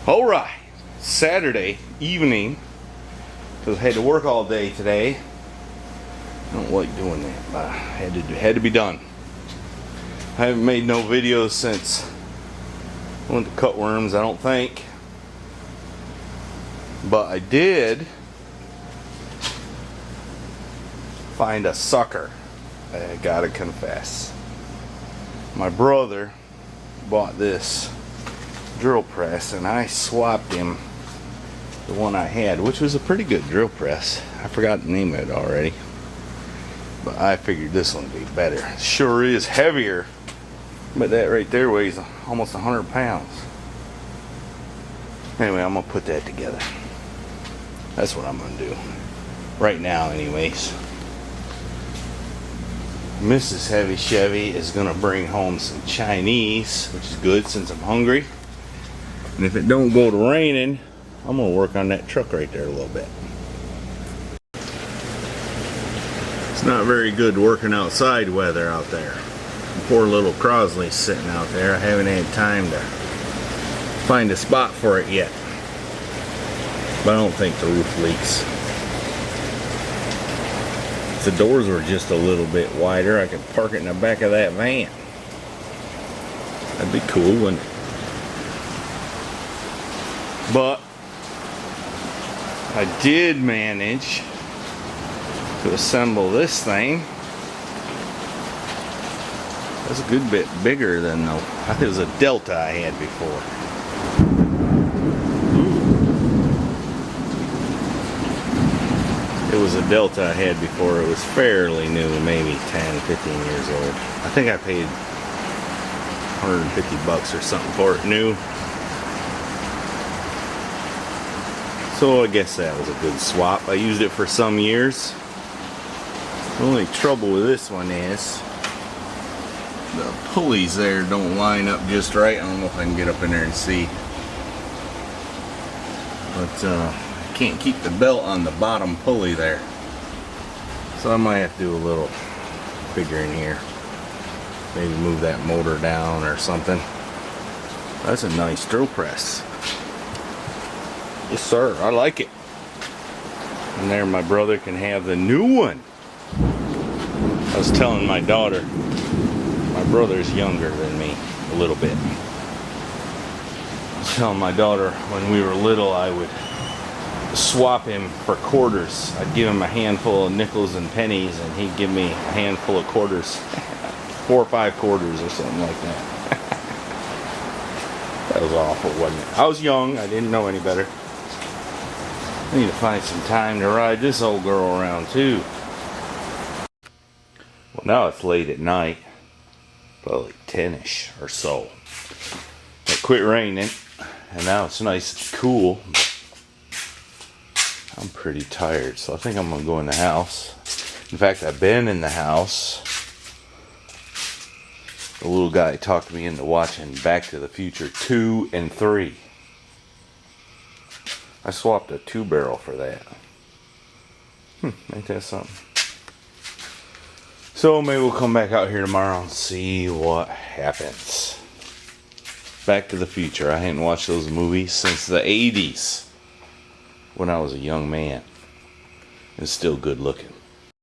Alright, Saturday evening, because I had to work all day today. I don't like doing that, but had to be done. I haven't made no videos since I went to Cutworms, I don't think. But I did find a sucker, I gotta confess. My brother bought this drill press and I swapped him the one I had, which was a pretty good drill press. I forgot the name of it already, but I figured this one would be better. Sure is heavier, but that right there weighs almost 100 pounds. Anyway, I'm gonna put that together. That's what I'm gonna do right now anyways. Mrs. Heavy Chevy is gonna bring home some Chinese, which is good since I'm hungry. And if it don't go to raining, I'm gonna work on that truck right there a little bit. It's not very good working outside weather out there. Poor little Crosley's sitting out there. I haven't had time to find a spot for it yet. But I don't think the roof leaks. If the doors were just a little bit wider, I could park it in the back of that van. That'd be cool, wouldn't it? But I did manage to assemble this thing. That's a good bit bigger than the, I think it was a Delta I had before. It was a Delta I had before. It was fairly new, maybe 10, 15 years old. I think I paid 150 bucks or something for it new. So I guess that was a good swap. I used it for some years. The only trouble with this one is the pulleys there don't line up just right. I don't know if I can get up in there and see. But I can't keep the belt on the bottom pulley there. So I might have to do a little figuring here. Maybe move that motor down or something. That's a nice drill press. Yes sir, I like it. And there my brother can have the new one. I was telling my daughter, my brother's younger than me a little bit. I was telling my daughter when we were little I would swap him for quarters. I'd give him a handful of nickels and pennies and he'd give me a handful of quarters. 4 or 5 quarters or something like that. That was awful, wasn't it? I was young, I didn't know any better. I need to find some time to ride this old girl around too. Well, now it's late at night, probably 10ish or so. It quit raining, and now it's nice and cool. I'm pretty tired, so I think I'm gonna go in the house. In fact, I've been in the house. The little guy talked me into watching Back to the Future 2 and 3. I swapped a 2-barrel for that. Ain't that something? So maybe we'll come back out here tomorrow and see what happens. Back to the Future. I hadn't watched those movies since the 80s when I was a young man. It's still good looking.